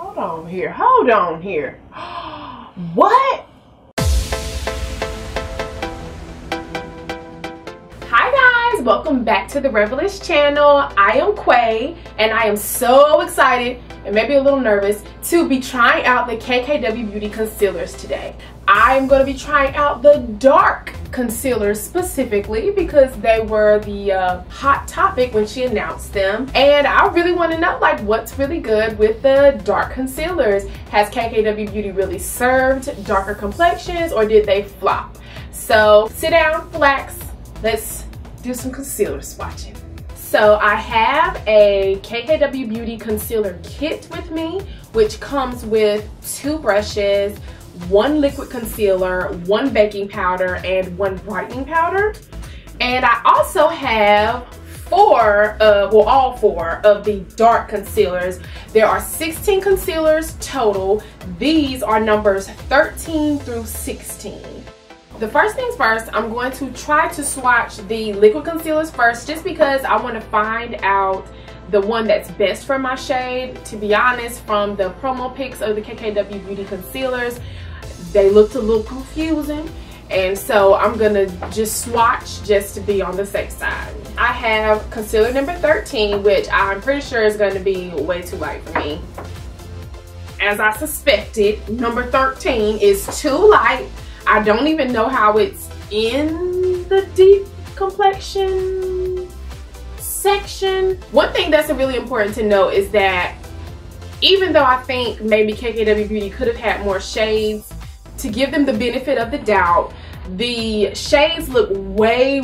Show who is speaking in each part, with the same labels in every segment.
Speaker 1: Hold on here. Hold on here. What? Hi guys, welcome back to the Revelist channel. I am Quay and I am so excited and maybe a little nervous to be trying out the KKW Beauty concealers today. I'm going to be trying out the dark concealers specifically because they were the hot topic when she announced them, and I really want to know like what's really good with the dark concealers. Has KKW Beauty really served darker complexions or did they flop? So sit down, relax, let's do some concealer swatching. So I have a KKW Beauty concealer kit with me, which comes with 2 brushes, 1 liquid concealer, 1 baking powder, and 1 brightening powder. And I also have all 4 of the dark concealers. There are 16 concealers total. These are numbers 13 through 16. The first things first, I'm going to try to swatch the liquid concealers first just because I want to find out the one that's best for my shade. To be honest, from the promo pics of the KKW Beauty concealers, they looked a little confusing, and so I'm gonna just swatch just to be on the safe side. I have concealer number 13, which I'm pretty sure is going to be way too light for me. As I suspected, number 13 is too light. I don't even know how it's in the deep complexion section. One thing that's really important to know is that even though I think maybe KKW Beauty could have had more shades, to give them the benefit of the doubt, the shades look way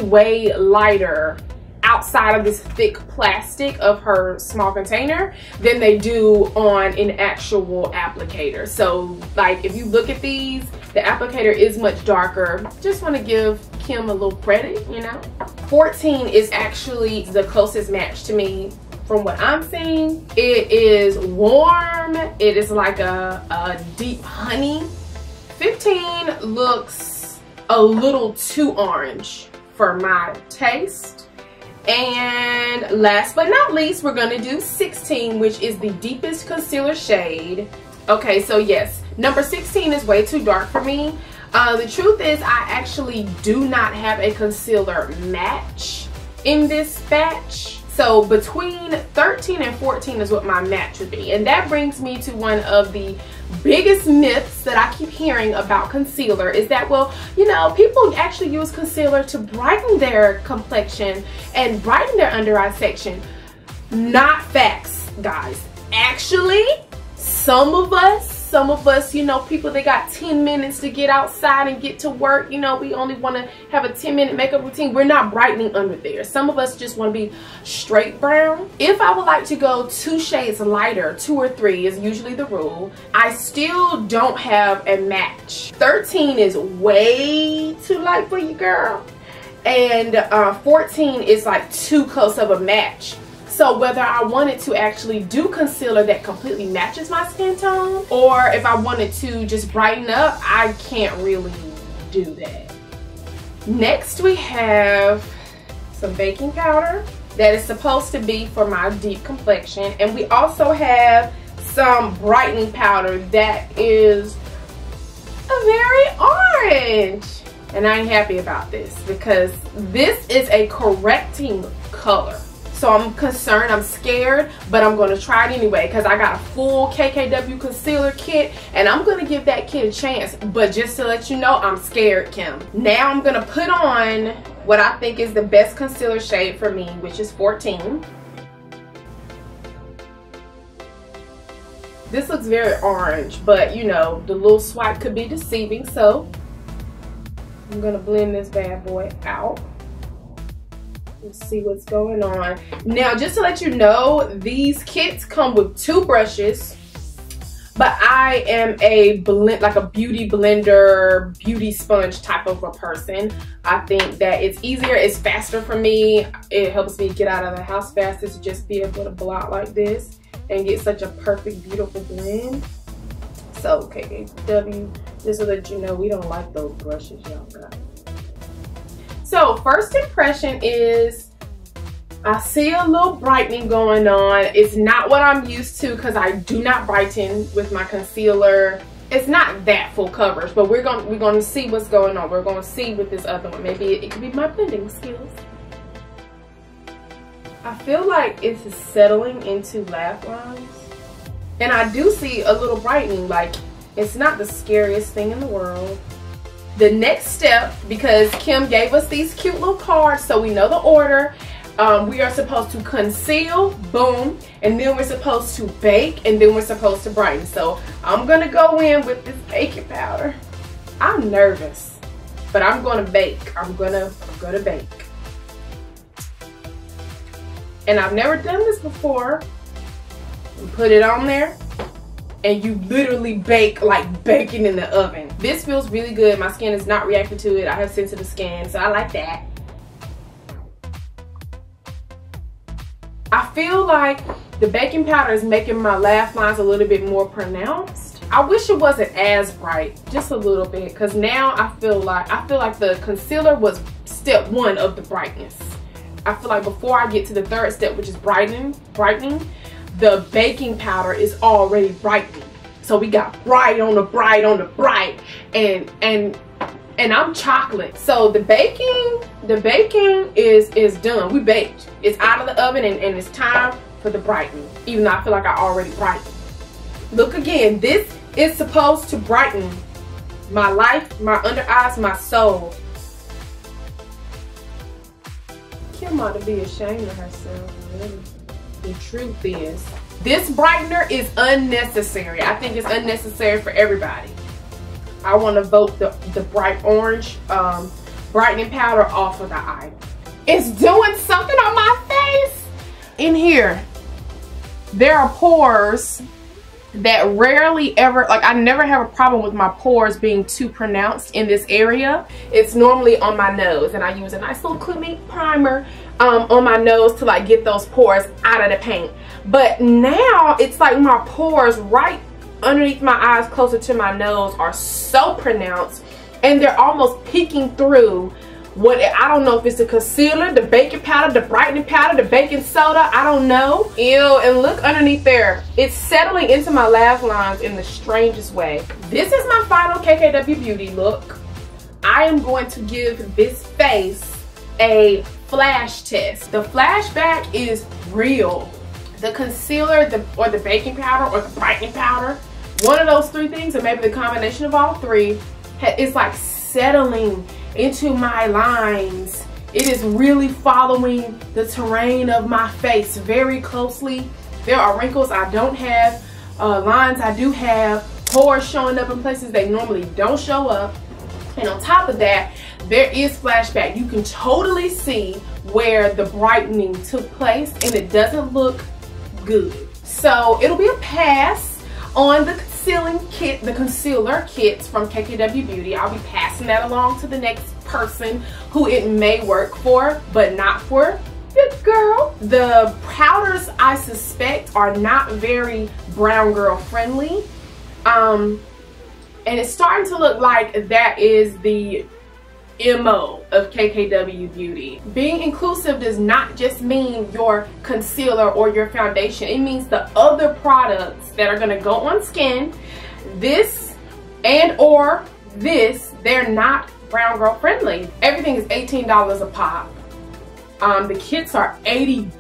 Speaker 1: lighter outside of this thick plastic of her small container than they do on an actual applicator. So like if you look at these, the applicator is much darker. Just want to give Kim a little credit, you know. 14 is actually the closest match to me from what I'm seeing. It is warm. It is like a deep honey. 15 looks a little too orange for my taste. And last but not least, we're gonna do 16, which is the deepest concealer shade. Okay, so yes, number 16 is way too dark for me. The truth is I actually do not have a concealer match in this batch. So between 13 and 14 is what my match would be. And that brings me to one of the biggest myths that I keep hearing about concealer is that, well, you know, people actually use concealer to brighten their complexion and brighten their under eye section. Not facts, guys. Actually, some of us, you know, people that got 10 minutes to get outside and get to work, you know, we only want to have a 10-minute makeup routine. We're not brightening under there. Some of us just want to be straight brown. If I would like to go 2 shades lighter, 2 or 3 is usually the rule, I still don't have a match. 13 is way too light for you, girl. And 14 is like too close of a match. So whether I wanted to actually do concealer that completely matches my skin tone, or if I wanted to just brighten up, I can't really do that. Next we have some baking powder that is supposed to be for my deep complexion, and we also have some brightening powder that is a very orange. And I ain't happy about this because this is a correcting color. So I'm concerned, I'm scared, but I'm gonna try it anyway because I got a full KKW concealer kit and I'm gonna give that kit a chance. But just to let you know, I'm scared, Kim. Now I'm gonna put on what I think is the best concealer shade for me, which is 14. This looks very orange, but you know, the little swipe could be deceiving, so I'm gonna blend this bad boy out. Let's see what's going on. Now, just to let you know, these kits come with 2 brushes, but I am like a beauty blender, beauty sponge type of a person. I think that it's easier, it's faster for me. It helps me get out of the house faster to just be able to blot like this and get such a perfect, beautiful blend. So, KKW, just to let you know, we don't like those brushes y'all got. So first impression is I see a little brightening going on. It's not what I'm used to because I do not brighten with my concealer. It's not that full coverage, but we're gonna see what's going on. We're gonna see with this other one. Maybe it could be my blending skills. I feel like it's settling into laugh lines. And I do see a little brightening. Like, it's not the scariest thing in the world. The next step, because Kim gave us these cute little cards so we know the order, we are supposed to conceal, boom, and then we're supposed to bake, and then we're supposed to brighten. So I'm gonna go in with this baking powder. I'm nervous, but I'm gonna bake. I'm gonna bake. And I've never done this before. You put it on there and you literally bake like baking in the oven. This feels really good. My skin is not reacting to it. I have sensitive skin, so I like that. I feel like the baking powder is making my laugh lines a little bit more pronounced. I wish it wasn't as bright, just a little bit, because now I feel like the concealer was step 1 of the brightness. I feel like before I get to the third step, which is brightening, the baking powder is already brightening. So we got bright on the bright on the bright, and I'm chocolate. So the baking is done. We baked. It's out of the oven, and it's time for the brightening. Even though I feel like I already brightened. Look again. This is supposed to brighten my life, my under eyes, my soul. Kim ought to be ashamed of herself, really. The truth is, this brightener is unnecessary. I think it's unnecessary for everybody. I want to vote the bright orange brightening powder off of the eye. It's doing something on my face. In here, there are pores that rarely ever, like, I never have a problem with my pores being too pronounced in this area. It's normally on my nose, and I use a nice little Clinique primer on my nose to like get those pores out of the paint. But now it's like my pores right underneath my eyes closer to my nose are so pronounced, and they're almost peeking through what, I don't know if it's the concealer, the baking powder, the brightening powder, the baking soda, I don't know. Ew, and look underneath there. It's settling into my laugh lines in the strangest way. This is my final KKW Beauty look. I am going to give this face a flash test. The flashback is real. The concealer, or the baking powder, or the brightening powder, one of those three things, or maybe the combination of all three, is like settling into my lines. It is really following the terrain of my face very closely. There are wrinkles I don't have, lines I do have, pores showing up in places they normally don't show up. And on top of that, there is flashback. You can totally see where the brightening took place, and it doesn't look good. So it'll be a pass on the concealer kits from KKW Beauty. I'll be passing that along to the next person who it may work for, but not for the girl. The powders, I suspect, are not very brown girl friendly. And it's starting to look like that is the MO of KKW Beauty. Being inclusive does not just mean your concealer or your foundation. It means the other products that are going to go on skin. This and or this, they're not brown girl friendly. Everything is $18 a pop. The kits are $80.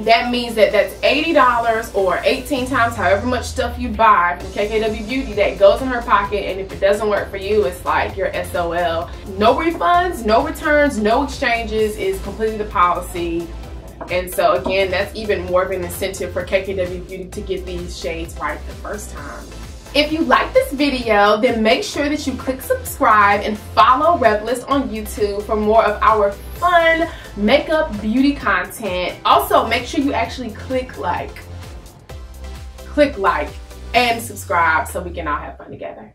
Speaker 1: That means that that's $80 or 18 times however much stuff you buy from KKW Beauty that goes in her pocket, and if it doesn't work for you, it's like your SOL. No refunds, no returns, no exchanges is completely the policy. And so again, that's even more of an incentive for KKW Beauty to get these shades right the first time. If you like this video, then make sure that you click subscribe and follow Revelist on YouTube for more of our fun makeup beauty content. Also, make sure you actually click like and subscribe so we can all have fun together.